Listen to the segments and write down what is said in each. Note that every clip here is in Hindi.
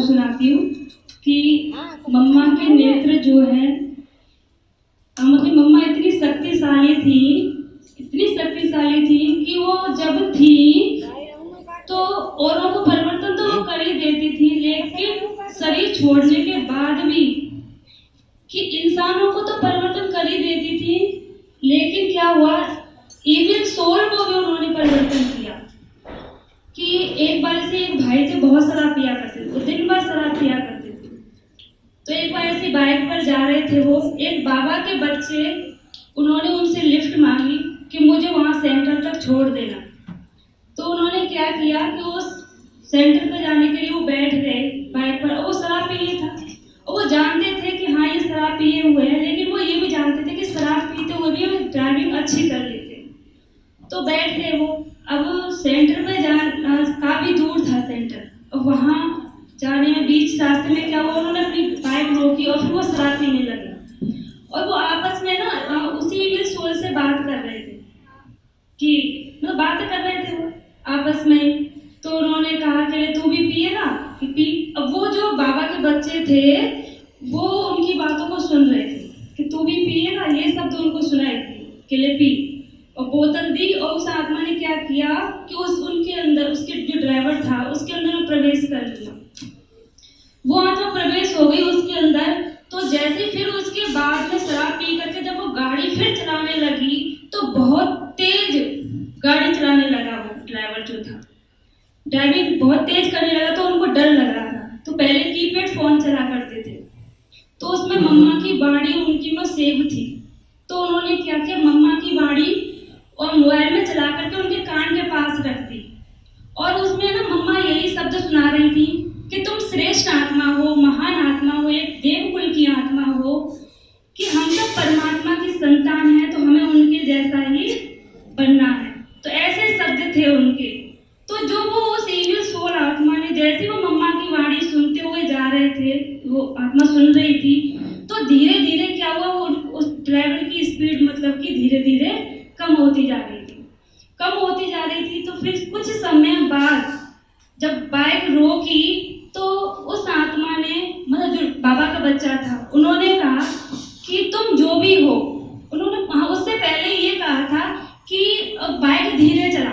सुनाती हूँ कि मम्मा के नेत्र जो है, मतलब मम्मा इतनी शक्तिशाली थी कि वो जब थी तो औरों को परिवर्तन तो वो कर ही देती थी, लेकिन शरीर छोड़ने के बाद भी कि इंसानों को तो परिवर्तन कर ही देती थी, लेकिन क्या हुआ, इविल सोल को भी उन्होंने परिवर्तन किया। कि एक बार से एक भाई थे, बहुत शराब पिया करते थे, वो दिन भर शराब पिया करते थे। तो एक बार ऐसी बाइक पर जा रहे थे वो, एक बाबा के बच्चे, उन्होंने उनसे लिफ्ट मांगी कि मुझे वहाँ सेंटर तक छोड़ देना। तो उन्होंने क्या किया कि उस सेंटर पर जाने के लिए वो बैठ गए बाइक पर, और वो शराब पिए था, और वो जानते थे कि हाँ ये शराब पिए हुए हैं, लेकिन वो ये भी जानते थे कि शराब पीते हुए भी ड्राइविंग अच्छी कर लेते। तो बैठ गए वो। अब सेंटर पे जाना काफी दूर था सेंटर, और वहाँ जाने में बीच रास्ते में क्या हुआ, उन्होंने अपनी बाइक रोकी और फिर वो शराब पीने लगे। और वो आपस में ना उसी सोल से बात कर रहे थे कि मतलब बातें कर रहे थे वो आपस में। तो उन्होंने कहा कि तू भी पिएगा कि पी। अब वो जो बाबा के बच्चे थे वो उनकी बातों को सुन रहे थे कि तू भी पिएगा, ये शब्द उनको सुनाए थे कि ले पी, और बोतल दी। और उस आत्मा ने क्या किया कि उनके अंदर, उसके जो ड्राइवर था उसके अंदर प्रवेश कर लिया। वो आत्मा प्रवेश हो गई उसके अंदर। तो जैसे फिर उसके बाद में शराब पी करके जब वो गाड़ी फिर चलाने लगी तो बहुत तेज गाड़ी चलाने लगा। वो ड्राइवर जो था ड्राइविंग बहुत तेज करने लगा, तो उनको डर लग रहा था। तो पहले कीपैड फोन चला करते थे, तो उसमें मम्मा की बाणी उनकी में सेव थी। तो उन्होंने क्या किया, मम्मा की बाणी और मोबाइल में चला करके उनके कान के पास रख दी, और उसमें ना मम्मा यही शब्द सुना रही थी कि तुम श्रेष्ठ आत्मा हो, महान आत्मा हो, एक देवकुल की आत्मा हो, कि हम सब परमात्मा की संतान हैं, तो हमें उनके जैसा ही बनना है। तो ऐसे शब्द थे उनके। तो जो वो उस इविल सोल आत्मा ने, जैसे वो मम्मा की वाणी सुनते हुए जा रहे थे, वो आत्मा सुन रही थी, तो धीरे धीरे क्या हुआ, वो उस ड्राइवर की स्पीड मतलब कि धीरे धीरे कम होती जा रही थी। तो फिर कुछ समय बाद जब बाइक रोकी तो उस आत्मा ने, मतलब जो बाबा का बच्चा था, उन्होंने कहा कि तुम जो भी हो, उन्होंने उससे पहले ये कहा था कि बाइक धीरे चला,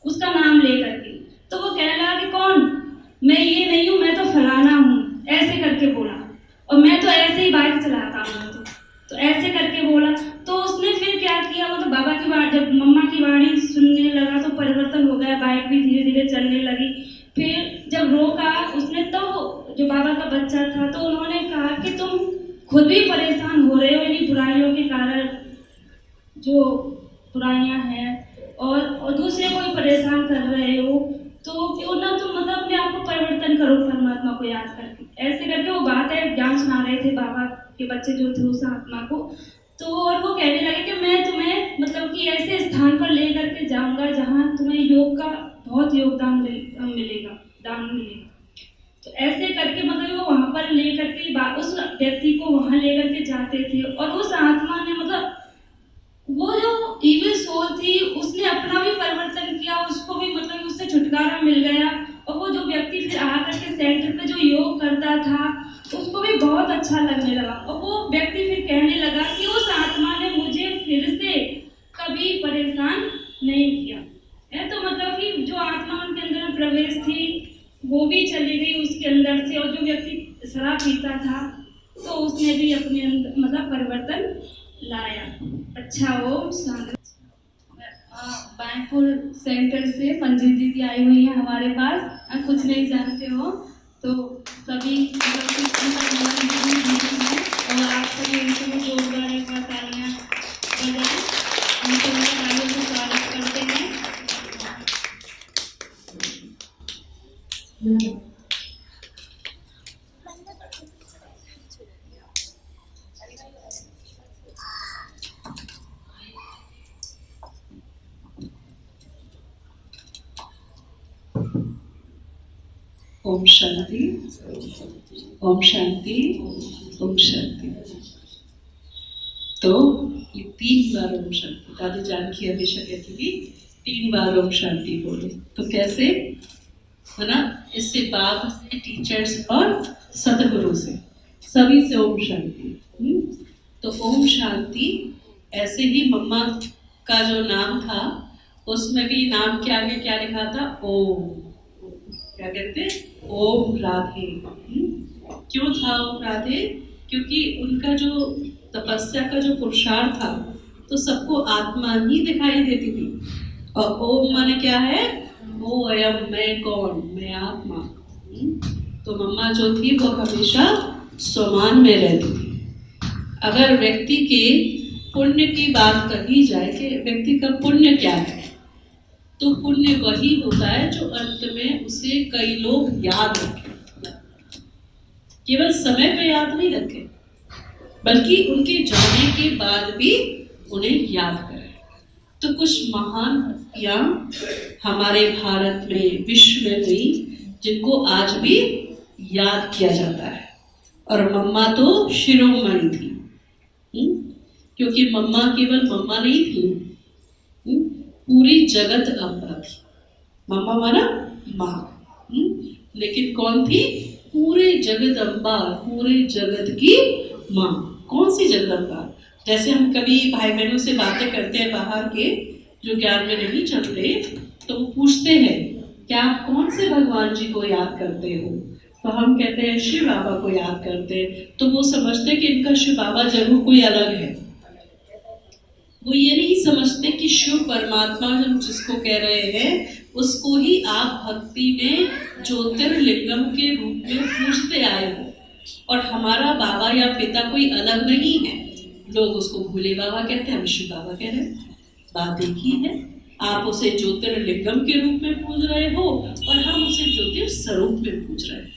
उसका नाम लेकर के। तो वो कहने लगा कि कौन, मैं ये नहीं हूँ, मैं तो फलाना हूँ, ऐसे करके बोला, और मैं तो ऐसे ही बाइक चलाता हूँ, तो ऐसे करके बोला। तो उसने फिर क्या किया, मतलब बाबा की बात, जब मम्मा की वाणी सुनने लगा तो परिवर्तन हो गया, बाइक भी धीरे धीरे चलने लगी। फिर जब रोका उसने, तो जो बाबा का बच्चा था, तो उन्होंने कहा कि तुम खुद भी परेशान हो रहे हो इन्हीं बुराइयों के कारण, जो बुराइयां हैं, और दूसरे को भी परेशान कर रहे हो, तो क्यों ना तुम मतलब अपने आप को परिवर्तन करो परमात्मा को याद करके। ऐसे करके वो बात है ज्ञान सुना रहे थे बाबा के बच्चे जो थे उस आत्मा को। तो और वो कहने लगे कि मैं तुम्हें मतलब कि ऐसे स्थान पर ले करके जाऊंगा जहाँ तुम्हें योग का बहुत योगदान मिलेगा, दान मिलेगा। तो ऐसे करके मतलब वो वहां पर ले करके उस व्यक्ति को वहां ले करके जाते थे, और उस आत्मा ने मतलब वो जो इविल सोल थी उसने अपना भी परिवर्तन किया, उसको भी मतलब उससे छुटकारा मिल गया। और वो जो व्यक्ति फिर आकर के सेंटर पे जो योग करता था उसको भी बहुत अच्छा लगने लगा, और वो व्यक्ति फिर कहने लगा कि उस आत्मा ने मुझे फिर से कभी परेशान नहीं किया है। तो मतलब कि जो आत्मा उनके अंदर में प्रवेश थी वो भी चली गई उसके अंदर से, और जो व्यक्ति शराब पीता था तो उसने भी अपने अंदर मतलब परिवर्तन लाया। अच्छा हो स्वागत। बैंकुल सेंटर से मंजीत दीदी आई हुई है हमारे पास। कुछ नहीं जानते हो तो सभी और आप सभी इनको जोरदार एक बार तालियां बजाएं, उनको तालियों से स्वागत करते हैं। ओम शांति, ओम शांति, ओम शांति। तो ये 3 बार ओम शांति, दादी जानकी हमेशा कहती थी 3 बार ओम शांति बोलो। तो कैसे है ना। इससे बाप से, टीचर्स और सदगुरु से, सभी से ओम शांति। तो ओम शांति। ऐसे ही मम्मा का जो नाम था उसमें भी नाम के आगे क्या लिखा था? ओम। क्या कहते? ओम राधे। क्यों था ओम राधे? क्योंकि उनका जो तपस्या का जो पुरुषार्थ था तो सबको आत्मा ही दिखाई देती थी। और ओम माने क्या है? ओ अयम, मैं कौन? मैं आत्मा। तो मम्मा जो थी वो हमेशा स्वमान में रहती थी। अगर व्यक्ति के पुण्य की बात कही जाए कि व्यक्ति का पुण्य क्या है, तो पुण्य वही होता है जो अंत में उसे कई लोग याद रखें। केवल समय पे याद नहीं रखें, बल्कि उनके जाने के बाद भी उन्हें याद करें। तो कुछ महान हस्तियां हमारे भारत में, विश्व में गई, जिनको आज भी याद किया जाता है। और मम्मा तो शिरोमणि थी। क्योंकि मम्मा केवल मम्मा नहीं थी, पूरी जगत अम्बा थी। मम्मा माना माँ, लेकिन कौन थी? पूरे जगत अम्बा, पूरे जगत की माँ। कौन सी जगदम्बा? जैसे हम कभी भाई बहनों से बातें करते हैं बाहर के, जो ज्ञान में नहीं चलते, तो वो पूछते हैं क्या आप कौन से भगवान जी को याद करते हो? तो हम कहते हैं शिव बाबा को याद करते हैं। तो वो समझते कि इनका शिव बाबा जरूर कोई अलग है। वो ये नहीं समझते कि शिव परमात्मा हम जिसको कह रहे हैं उसको ही आप भक्ति में ज्योतिर्लिंगम के रूप में पूजते आए हो। और हमारा बाबा या पिता कोई अलग नहीं है। लोग उसको भोले बाबा कहते हैं, हम शिव बाबा कह रहे हैं। बात एक ही है। आप उसे ज्योतिर्लिंगम के रूप में पूज रहे हो और हम उसे ज्योतिर स्वरूप में पूज रहे हैं,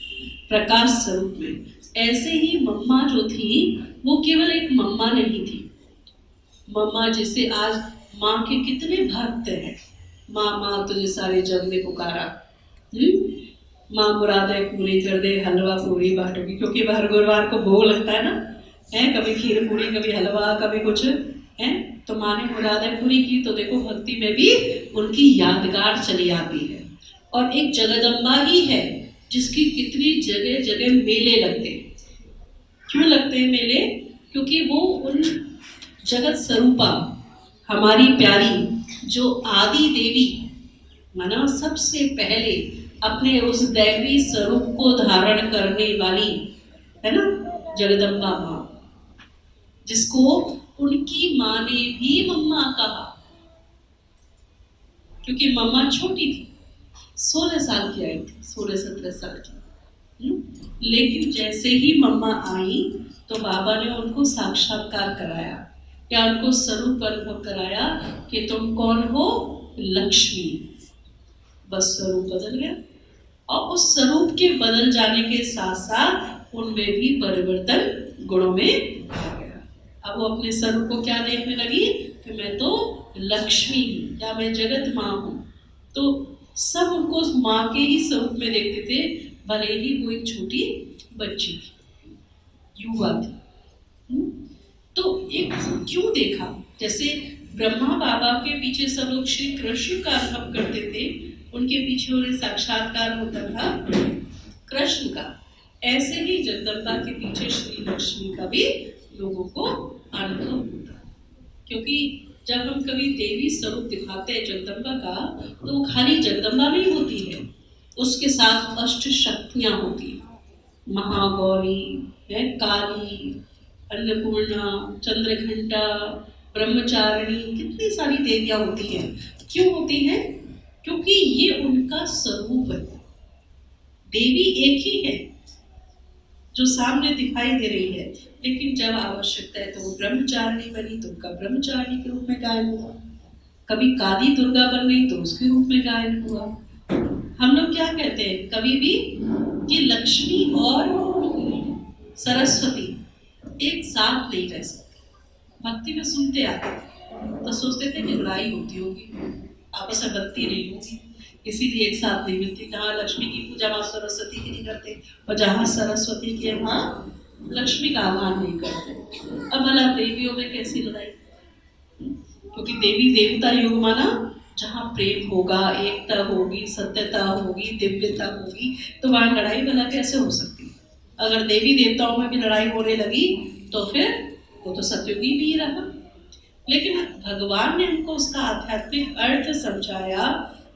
प्रकाश स्वरूप में। ऐसे ही मम्मा जो थी वो केवल एक मम्मा नहीं थी। मम्मा जिसे आज माँ के कितने भक्त हैं। माँ माँ तुझे सारे जग में पुकारा, माँ मुरादें पूरी कर दे, हलवा पूरी बाटोगी। क्योंकि हर गुरुवार को भोग लगता है ना, है कभी खीर पूरी, कभी हलवा, कभी कुछ है। तो माँ ने मुरादें पूरी की। तो देखो भक्ति में भी उनकी यादगार चली आती है। और एक जगदम्बा ही है जिसकी कितनी जगह जगह मेले लगते हैं। क्यों लगते हैं मेले? क्योंकि वो उन जगत स्वरूपा, हमारी प्यारी जो आदि देवी, माना सबसे पहले अपने उस दैवी स्वरूप को धारण करने वाली है ना, जगदम्बा माँ, जिसको उनकी माँ ने भी मम्मा कहा। क्योंकि मम्मा छोटी थी, 16 साल की आई थी, 16-17 साल की। लेकिन जैसे ही मम्मा आई तो बाबा ने उनको साक्षात्कार कराया, या उनको स्वरूप अनुभव कराया कि तुम कौन हो? लक्ष्मी। बस स्वरूप बदल गया। और उस स्वरूप के बदल जाने के साथ साथ उनमें भी परिवर्तन गुणों में आ गया। अब वो अपने स्वरूप को क्या देखने लगी कि मैं तो लक्ष्मी हूँ, या मैं जगत माँ हूँ। तो सब उनको माँ के ही स्वरूप में देखते थे, भले ही वो एक छोटी बच्ची थी, युवा थी। तो एक क्यों देखा? जैसे ब्रह्मा बाबा के पीछे सब लोग श्री कृष्ण का अनुभव करते थे, उनके पीछे उन्हें साक्षात्कार होता था कृष्ण का। ऐसे ही जगदम्बा के पीछे श्री लक्ष्मी का भी लोगों को अनुभव होता। क्योंकि जब हम कभी देवी स्वरूप दिखाते हैं जगदम्बा का, तो वो खाली जगदम्बा नहीं होती है, उसके साथ अष्ट शक्तियां होती हैं। महागौरी है, काली, अन्नपूर्णा, चंद्रघंटा, ब्रह्मचारिणी, कितनी सारी देवियां होती हैं। क्यों होती हैं? क्योंकि ये उनका स्वरूप है। देवी एक ही है जो सामने दिखाई दे रही है, लेकिन जब आवश्यकता है तो वो ब्रह्मचारिणी बनी तो उनका ब्रह्मचारिणी के रूप में गायन हुआ। कभी काली दुर्गा बन गई तो उसके रूप में गायन हुआ। हम लोग क्या कहते हैं कभी भी कि लक्ष्मी और सरस्वती एक साथ नहीं रह सकते। भक्ति में सुनते आते तो सोचते थे कि लड़ाई होती होगी, आपस में भक्ति नहीं होगी, इसीलिए एक साथ नहीं मिलती। जहाँ लक्ष्मी की पूजा वहाँ सरस्वती की नहीं करते, और जहाँ सरस्वती की वहाँ लक्ष्मी का आह्वान नहीं करते। अब भला देवियों में कैसी लड़ाई? क्योंकि देवी देवता युग माना जहाँ प्रेम होगा, एकता होगी, सत्यता होगी, दिव्यता होगी, तो वहाँ लड़ाई भला कैसे हो सकती है? अगर देवी देवताओं में भी लड़ाई होने लगी तो फिर वो तो सतयुग ही नहीं रहा। लेकिन भगवान ने हमको उसका आध्यात्मिक अर्थ समझाया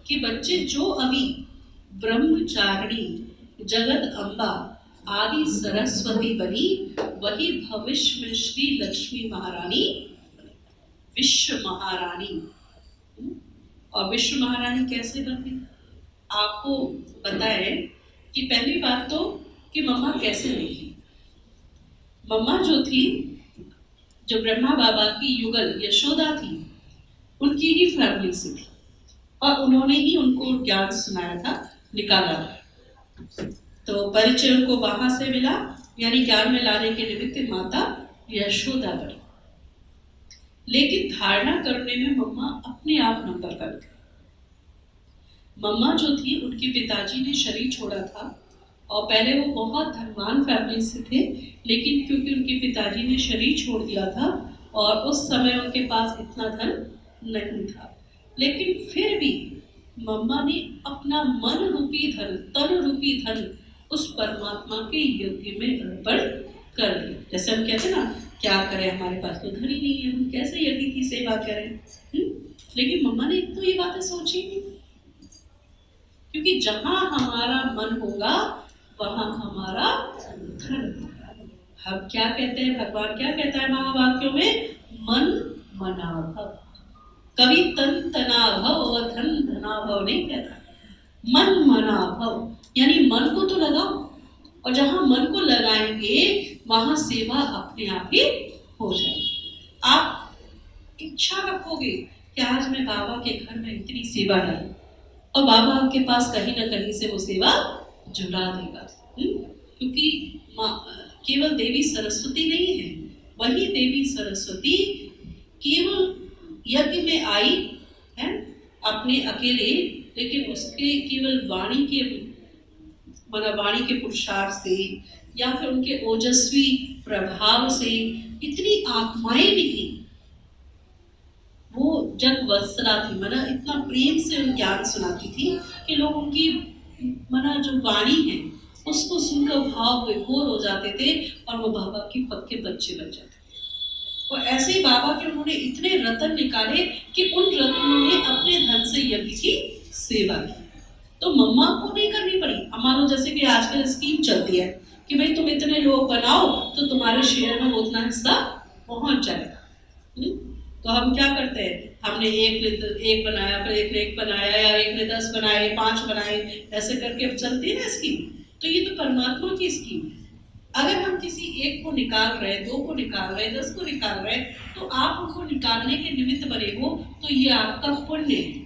कि बच्चे जो अभी ब्रह्मचारिणी, जगत अम्बा आदि सरस्वती बनी, वही भविष्य में श्री लक्ष्मी महारानी, विश्व महारानी। और विश्व महारानी कैसे बनती? आपको पता है कि पहली बात तो कि मम्मा कैसे निकली। मम्मा जो थी, जो ब्रह्मा बाबा की युगल यशोदा थी, उनकी ही फैमिली से थी और उन्होंने ही उनको ज्ञान सुनाया था, निकाला था। तो परिचय उनको वहां से मिला, यानी ज्ञान में लाने के निमित्त माता यशोदा बनी। लेकिन धारणा करने में मम्मा अपने आप नंबर कर गई। मम्मा जो थी, उनके पिताजी ने शरीर छोड़ा था और पहले वो बहुत धनवान फैमिली से थे, लेकिन क्योंकि उनके पिताजी ने शरीर छोड़ दिया था और उस समय उनके पास इतना धन नहीं था, लेकिन फिर भी मम्मा ने अपना मन रूपी धन, तन रूपी धन उस परमात्मा के यज्ञ में अर्पण कर दिया। जैसे हम कहते हैं ना, क्या करें, हमारे पास तो धन ही नहीं है, हम कैसे यज्ञ की सेवा करें। लेकिन मम्मा ने तो ये बातें सोची नहीं, क्योंकि जहां हमारा मन होगा वहां हमारा धन होगा। हम क्या कहते हैं, भगवान क्या कहता है महावाक्यों में, मन मनाभव। कभी तन तनाभव और धन धनाभव नहीं कहता, मन मनाभव, यानी मन को तो लगाओ, और जहां मन को लगाएंगे वहां सेवा अपने आप ही हो जाएगी। आप इच्छा रखोगे कि आज मैं बाबा के घर में इतनी सेवा है, और बाबा आपके पास कहीं ना कहीं से वो सेवा जुड़ा देगा। क्योंकि केवल देवी सरस्वती नहीं है, वही देवी सरस्वती केवल यज्ञ में आई है अपने अकेले, लेकिन उसके केवल वाणी के, मतलब वाणी के पुरुषार्थ से या फिर उनके ओजस्वी प्रभाव से इतनी आत्माएं निकली। वो जग वत्सला थी, मना इतना प्रेम से ज्ञान सुनाती थी कि लोग उनकी मना जो वाणी है उसको सुनकर भाव विभोर हो जाते थे और वो बाबा के पक्के बच्चे बन जाते थे। और ऐसे ही बाबा के उन्होंने इतने रत्न निकाले कि उन रत्नों ने अपने धन से यज्ञ की सेवा की। तो मम्मा को नहीं करनी पड़ी। हमारो जैसे कि आजकल स्कीम चलती है कि भाई तुम इतने लोग बनाओ तो तुम्हारे शेयर में उतना हिस्सा पहुंच जाएगा। तो हम क्या करते हैं, हमने एक बनाया, फिर एक ने एक बनाया, या एक ने 10 बनाए, 5 बनाए, ऐसे करके अब चलती है ना स्कीम। तो ये तो परमात्मा की स्कीम है। अगर हम किसी एक को निकाल रहे, 2 को निकाल रहे, 10 को निकाल रहे, तो आप उनको निकालने के निमित्त बने हो, तो ये आपका पुण्य है,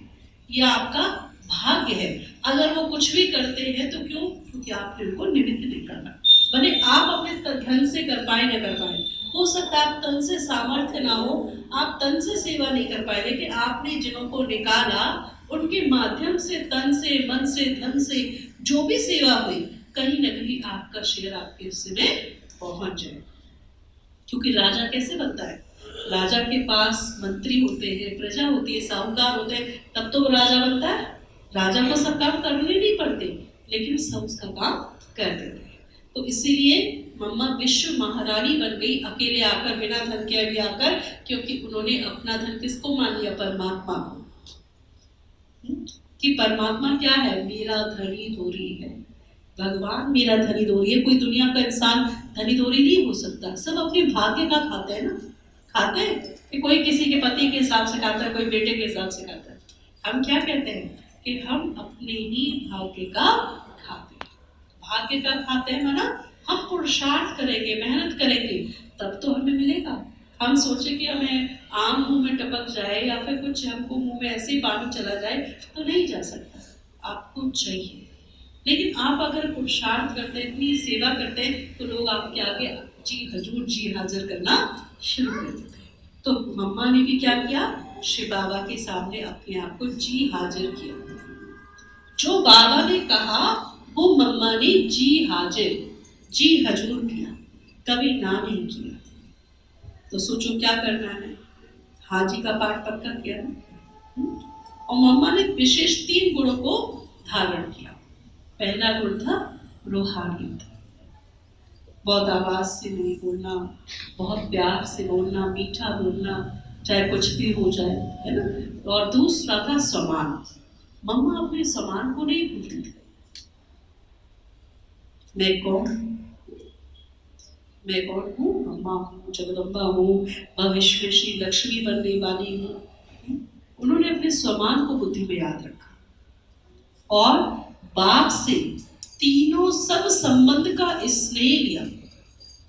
ये आपका भाग्य है। अगर वो कुछ भी करते हैं तो क्यों? क्योंकि आपने उनको निमित्त नहीं करना। भले आप अपने धन से कर पाए न कर पाए, हो सकता है आप तन से सामर्थ्य ना हो, आप तन से सेवा नहीं कर पाए, लेकिन आपने जिनों को निकाला उनके माध्यम से, तन से, मन से, धन से जो भी सेवा हुई, कहीं न कहीं आपका शेयर आपके हिस्से में पहुंच जाए। क्योंकि राजा कैसे बनता है? राजा के पास मंत्री होते हैं, प्रजा होती है, साहूकार होते हैं, तब तो वो राजा बनता है। राजा को सब काम करने नहीं पड़ते, लेकिन सब उसका काम कर देते हैं। तो इसीलिए मम्मा विश्व महारानी बन गई, अकेले आकर, बिना धन के भी आकर, क्योंकि उन्होंने अपना धन किसको मान लिया? परमात्मा को। कि परमात्मा क्या है? मेरा धनी धोरी है, भगवान मेरा धनी धोरी है। कोई दुनिया का इंसान धनी धोरी नहीं हो सकता। सब अपने भाग्य का खाते हैं ना, खाते हैं कि कोई किसी के पति के हिसाब से खाता है, कोई बेटे के हिसाब से खाता है। हम क्या कहते हैं कि हम अपने ही भाग्य का खाते हैं। भाग्य का खाते हैं माना हम पुरुषार्थ करेंगे, मेहनत करेंगे, तब तो हमें मिलेगा। हम सोचे कि हमें आम मुंह में टपक जाए या फिर कुछ हमको मुंह में ऐसे ही पानी चला जाए, तो नहीं जा सकता। आपको चाहिए, लेकिन आप अगर पुरुषार्थ करते हैं, इतनी सेवा करते हैं, तो लोग आपके आगे जी हजूर, जी हाजिर करना शुरू कर देते हैं। तो मम्मा ने भी क्या किया? शिव बाबा के सामने अपने आप को जी हाजिर किया। जो बाबा ने कहा वो मम्मा ने जी हाजिर, जी हजूर किया, कभी ना नहीं किया। तो सोचो क्या करना है। हाजी का पाठ पक्का किया ना, और मम्मा ने विशेष 3 गुणों को धारण किया। पहला गुण था रूहानियत, बहुत आवाज से नहीं बोलना, बहुत प्यार से बोलना, मीठा बोलना, चाहे कुछ भी हो जाए, है ना। और दूसरा था सम्मान। मम्मा अपने सम्मान को नहीं भूलती थी। मैं कौन हूँ? मम्मा हूँ, जगदम्बा हूँ, भविष्य में श्री लक्ष्मी बनने वाली हूँ। उन्होंने अपने सम्मान को बुद्धि में याद रखा और बाप से तीनों सब संबंध का स्नेह लिया।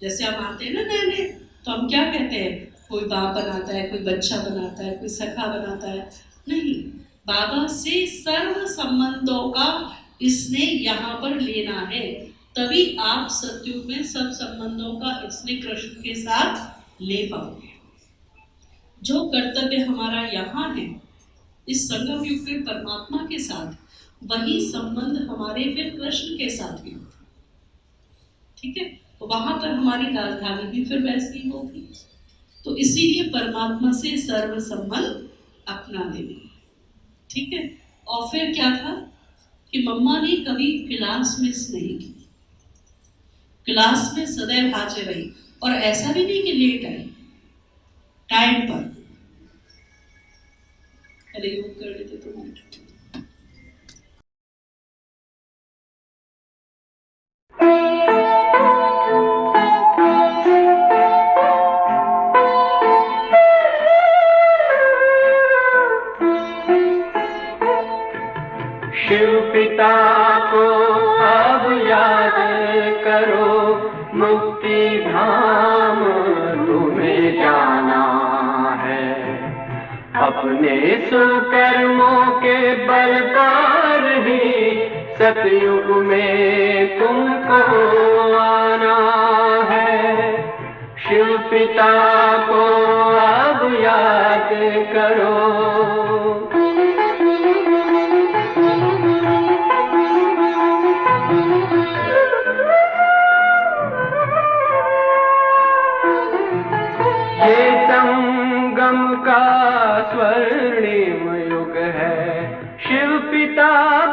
जैसे हम आते हैं ना नए नए, तो हम क्या कहते हैं, कोई बाप बनाता है, कोई बच्चा बनाता है, कोई सखा बनाता है। नहीं, बाबा से सर्व संबंधों का स्नेह यहाँ पर लेना है, तभी आप सतयुग में सब संबंधों का स्नेह कृष्ण के साथ ले पाओगे। जो कर्तव्य हमारा यहाँ है इस संगम युग में परमात्मा के साथ, वही संबंध हमारे फिर कृष्ण के साथ भी होता। ठीक है, तो वहां पर हमारी राजधानी भी फिर वैसी ही होगी। तो इसीलिए परमात्मा से सर्व संबंध अपना लेंगे। ठीक है, और फिर क्या था कि मम्मा ने कभी क्लास मिस नहीं की, क्लास में सदैव हाजिर रही, और ऐसा भी नहीं कि लेट आई, टाइम पर। पहले योग कर लेते तो शिव पिता को अब याद करो, मुक्ति धाम तुम्हें जाना है। अपने सुकर्मों के बल पर ही सतयुग में तुमको आना है। शिव पिता को अब याद करो। का स्वर्णिम युग है, शिव पिता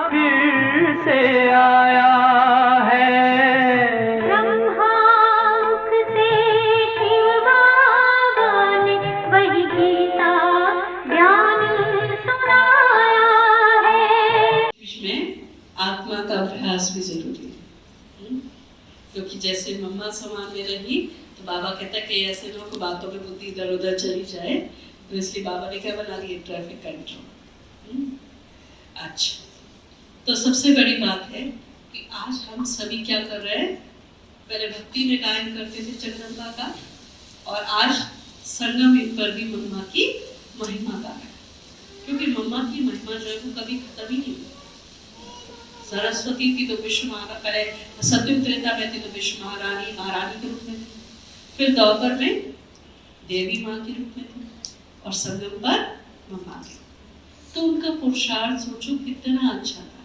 फिर से आया है। ब्रह्मामुख से शिव बाबा ने वही गीता ज्ञान सुनाया है। इसमें आत्मा का अभ्यास भी जरूरी है, क्योंकि जैसे मम्मा समान में रही तो बाबा कहता है कि ऐसे लोगों को बातों में बुद्धि इधर उधर चली जाए, तो इसलिए बाबा ने क्या बना दिया, ट्रैफिक कंट्रोल। अच्छा, तो सबसे बड़ी बात है कि आज हम सभी क्या कर रहे हैं, पहले भक्ति में गायन करते थे जगदम्बा का, और आज संगम युग पर भी मम्मा की महिमा गा रहे हैं, क्योंकि मम्मा की महिमा जो है वो कभी खत्म ही नहीं हुई। सरस्वती थी तो विश्व महारानी, पहले सतयुग त्रेता में थी तो विश्व महारानी, महारानी के रूप में थी, फिर द्वापर में देवी माँ के रूप में थी, और संगम पर मम्मा थी। तो उनका पुरुषार्थ सोचो कितना अच्छा था,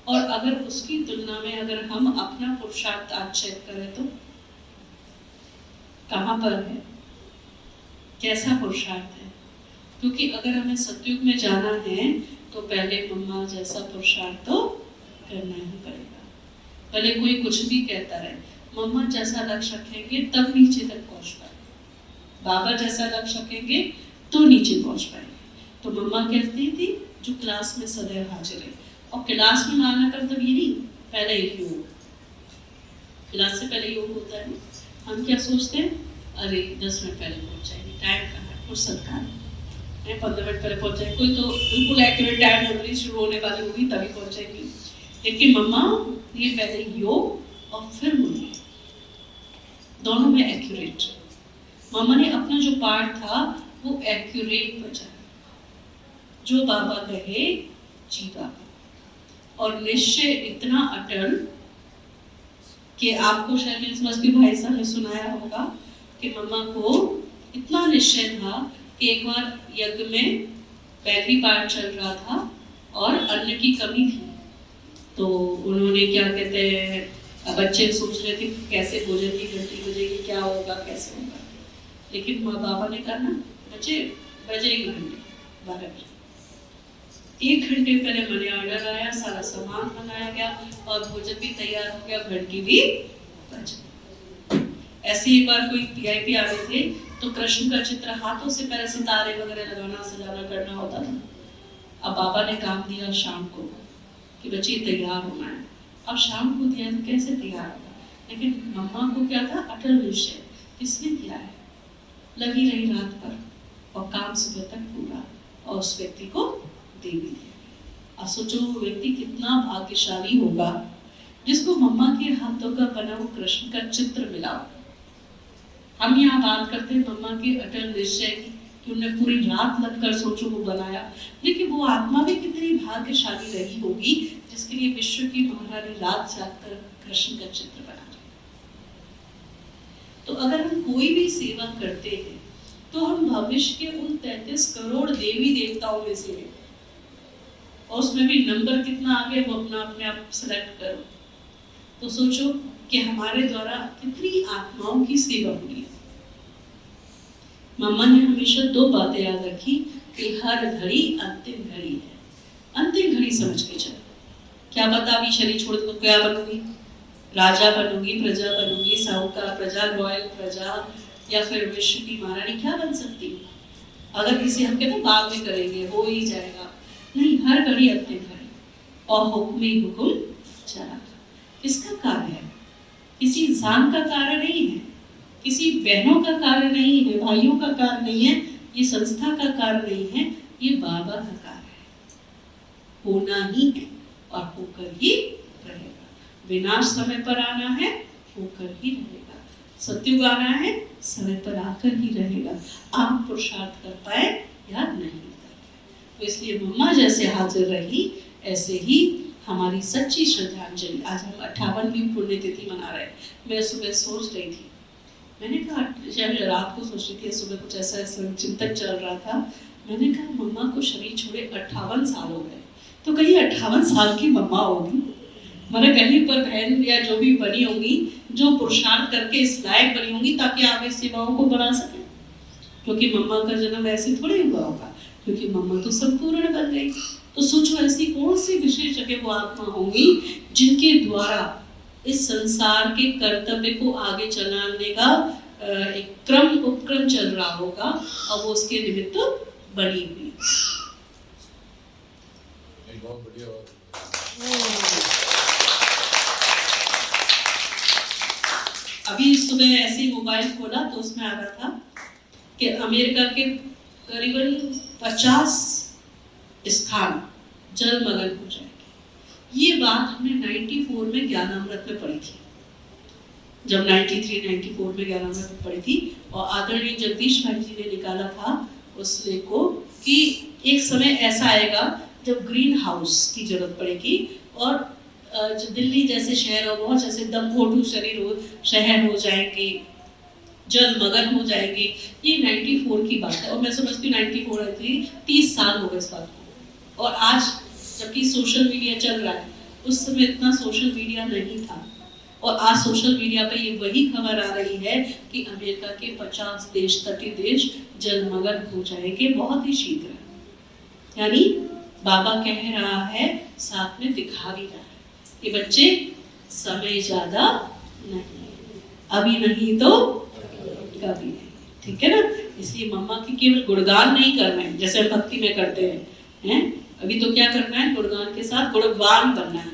और अगर उसकी तुलना में अगर हम अपना पुरुषार्थ आज चेक करें तो कहाँ पर है, कैसा पुरुषार्थ है। क्योंकि अगर हमें सतयुग में जाना है तो पहले मम्मा जैसा पुरुषार्थ तो करना ही पड़ेगा। भले कोई कुछ भी कहता रहे, मम्मा जैसा लक्ष्य रखेंगे तब नीचे तक पहुंच पाएंगे, बाबा जैसा लक्ष्य रखेंगे तो नीचे पहुंच पाएंगे। तो मम्मा कहती थी जो क्लास में सदैव हाजिर है, और क्लास में माना कर तब ये नहीं, पहले योग, क्लास से पहले योग होता है। हम क्या सोचते हैं, अरे 10 मिनट पहले पहुंच जाएंगे, टाइम कहाँ है, फुर्सत कहाँ है, 15 मिनट पहले पहुंच जाएंगे। कोई तो बिल्कुल एक्यूरेट टाइम होगी, शुरू होने वाली होगी तभी पहुंचेगी। लेकिन मम्मा ये पहले योग और फिर मुझे दोनों में एक्यूरेट। मम्मा ने अपना जो पार्ट था वो एक्यूरेट बचा, जो बाबा कहे जीवा, और निश्चय इतना अटल कि आपको शायद इस मस्ती भाई साहब ने सुनाया होगा कि मम्मा को इतना निश्चय था कि एक बार यज्ञ में पहली पार्ट चल रहा था और अन्न की कमी थी, तो उन्होंने क्या कहते हैं, बच्चे सोच रहे थे कैसे भोजन की घंटी बजेगी, क्या होगा, कैसे होगा। लेकिन माँ बाबा ने कहा ना बच्चे बजेगी घंटी 12 बजे। 1 घंटे पहले मनी ऑर्डर आया, सारा सामान मंगाया गया और भोजन भी तैयार हो गया, घंटी भी बज गई। ऐसे एक बार कोई वीआईपी आ रहे थे तो कृष्ण का चित्र हाथों से पहले सितारे वगैरह लगाना सजाना करना होता था। अब बाबा ने काम दिया शाम को कि बच्चे तैयार होना है। अब शाम को दिया तो कैसे तैयार होगा, लेकिन मम्मा को क्या था, अटल निश्चय, किसने दिया है, लगी रही रात पर और काम सुबह तक पूरा और उस व्यक्ति को दे भी दिया। अब सोचो वो व्यक्ति कितना भाग्यशाली होगा जिसको मम्मा के हाथों का बना हुआ कृष्ण का चित्र मिला। हम यहाँ बात करते हैं मम्मा के अटल निश्चय की कि उन्होंने पूरी रात लगकर सोचो वो बनाया, लेकिन वो आत्मा भी कितनी भाग्यशाली रही होगी जिसके लिए विश्व की महारानी रात जागकर कृष्ण का चित्र बना रही। तो अगर हम कोई भी सेवा करते हैं तो हम भविष्य के उन 33 करोड़ देवी देवताओं में से हैं, और उसमें भी नंबर कितना आगे वो अपने आप सेलेक्ट करो। तो सोचो कि हमारे द्वारा कितनी आत्माओं की सेवा हुई है। मम्मा ने हमेशा 2 बातें याद रखी कि हर घड़ी अंतिम घड़ी है, अंतिम घड़ी समझ के चलो। क्या पता अभी शरीर छोड़ दो क्या बनूंगी, राजा बनूंगी, प्रजा बनूंगी, साहूकार प्रजा, रॉयल प्रजा, या फिर विश्व की महारानी, क्या बन सकती हूँ। अगर किसी हम कहते बाद में करेंगे, हो ही जाएगा, नहीं, हर घड़ी अंतिम घड़ी। और हुक्म ही हुक्म चला। किसका कार्य है, किसी इंसान का कार्य नहीं है, किसी बहनों का कार्य नहीं है, भाइयों का कार्य नहीं है, ये संस्था का कार्य नहीं है, ये बाबा का कार्य है। होना ही है और होकर ही रहेगा। विनाश समय पर आना है, होकर ही रहेगा। सत्युग आना है, समय पर आकर ही रहेगा। आप पुरुषार्थ कर पाए या नहीं कर पाए। तो इसलिए मम्मा जैसे हाजिर रही, ऐसे ही हमारी सच्ची श्रद्धांजलि। आज हम 58वीं पुण्यतिथि मना रहे हैं। मैं सुबह सोच रही थी, मैंने कहा, जब रात को सोच रही थी, सुबह कुछ ऐसा चिंतन चल रहा था, मैंने कहा मम्मा को शरीर छोड़े 58 साल हो गए, तो कहीं 58 साल की मम्मा होगी, मतलब कहीं पर बहन या जो भी बनी होंगी, जो पुरुषार्थ करके इस लायक बनी होंगी ताकि आगे सेवाओं को बढ़ा सके। क्योंकि मम्मा का जन्म ऐसे थोड़े हुआ होगा, क्योंकि मम्मा तो संपूर्ण बन गई। तो सोचो ऐसी कौन सी विशेष जगह वो आत्मा होंगी जिनके द्वारा इस संसार के कर्तव्य को आगे चलाने का एक क्रम उपक्रम चल रहा होगा और वो उसके निमित्त बनी हुई। बहुत बढ़िया बात। अभी सुबह ऐसे ही मोबाइल खोला तो उसमें आ रहा था कि अमेरिका के करीबन 50 स्थान जलमग्न हो जाएंगे। ये बात हमने 94 में ज्ञानामृत में पढ़ी थी, जब 93-94 में ज्ञानामृत में पढ़ी थी, और आदरणीय जगदीश भाई जी ने निकाला था उस लेख को कि एक समय ऐसा आएगा जब ग्रीन हाउस की जरूरत पड़ेगी और जो दिल्ली जैसे शहर और बहुत जैसे दमघोटू शहर हो जाएंगे, जलमग्न हो जाएंगे। ये 94 की बात है और मैं समझती हूँ 94 आई थी, 30 साल हो गए इस बात को। और आज जबकि सोशल मीडिया चल रहा है, उस समय इतना सोशल मीडिया नहीं था, और आज सोशल मीडिया पे ये वही खबर आ रही है कि अमेरिका के 50 देश, तटीय देश जलमग्न हो जाएंगे बहुत ही शीघ्र। यानी बाबा कह रहा है, साथ में दिखा भी रहा है कि बच्चे समय ज्यादा नहीं, अभी नहीं तो कभी नहीं, ठीक है ना। इसलिए मम्मा की केवल गुणगान नहीं करना है जैसे हम भक्ति में करते हैं, अभी तो क्या करना है, गुणगान के साथ गुणवान बनना है,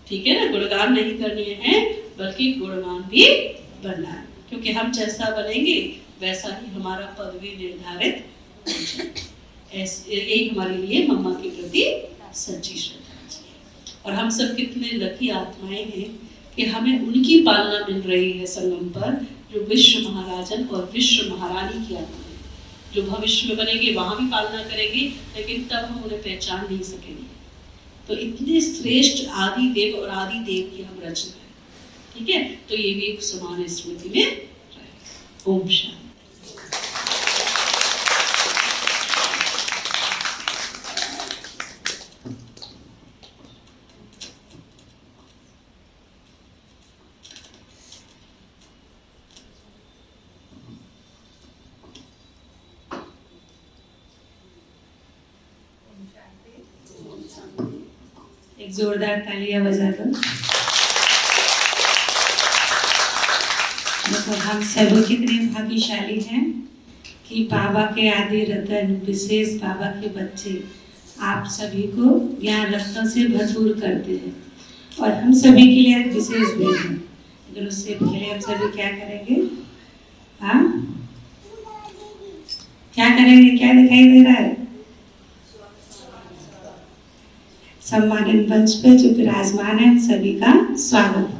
ठीक है ना। गुणगान नहीं करनी है बल्कि गुणवान भी बनना है, क्योंकि हम जैसा बनेंगे वैसा ही हमारा पद भी निर्धारित हो जाएगा। यही हमारे लिए मम्मा के प्रति सच्ची श्रद्धांजलि। और हम सब कितने लकी आत्माएं हैं कि हमें उनकी पालना मिल रही है संगम पर, जो विश्व महाराजन और विश्व महारानी की आत्मा है, जो भविष्य में बनेंगे वहां भी पालना करेंगे, लेकिन तब हम उन्हें पहचान नहीं सकेंगे। तो इतने श्रेष्ठ आदि देव और आदि देव की हम रचना है, ठीक है। तो ये भी एक समान स्मृति में रहेगा। ओम शांति। एक जोरदार तालियां बजा दो। देखो हम सभी कितने भाग्यशाली हैं कि बाबा के आदि रतन विशेष बाबा के बच्चे आप सभी को ज्ञान रत्नों से भरपूर करते हैं और हम सभी के लिए एक विशेष दिन है। लेकिन उससे पहले हम सभी क्या करेंगे? हाँ, क्या करेंगे? क्या दिखाई दे रहा है? सम्मानित मंच पे जो विराजमान है सभी का स्वागत है।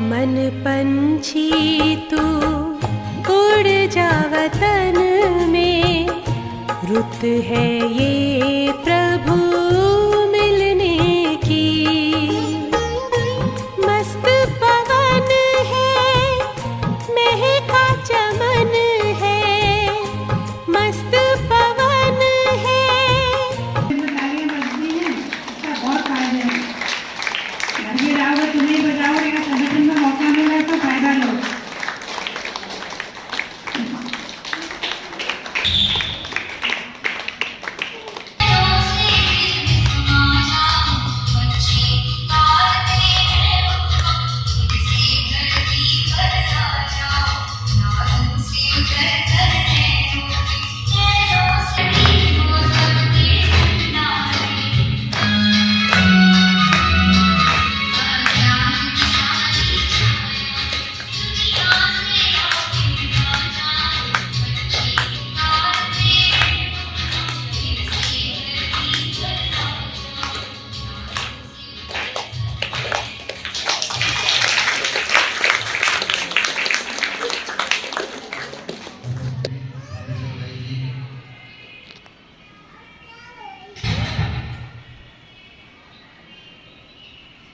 मन पंछी तू उड़ जा वतन में, रुत है ये प्रभु मिलने की। मस्त पवन है महका चमन है, मस्त पवन है। तालियां बजती हैं, इसका बहुत फायदा है। घर में रहोगे तो नहीं बजाओ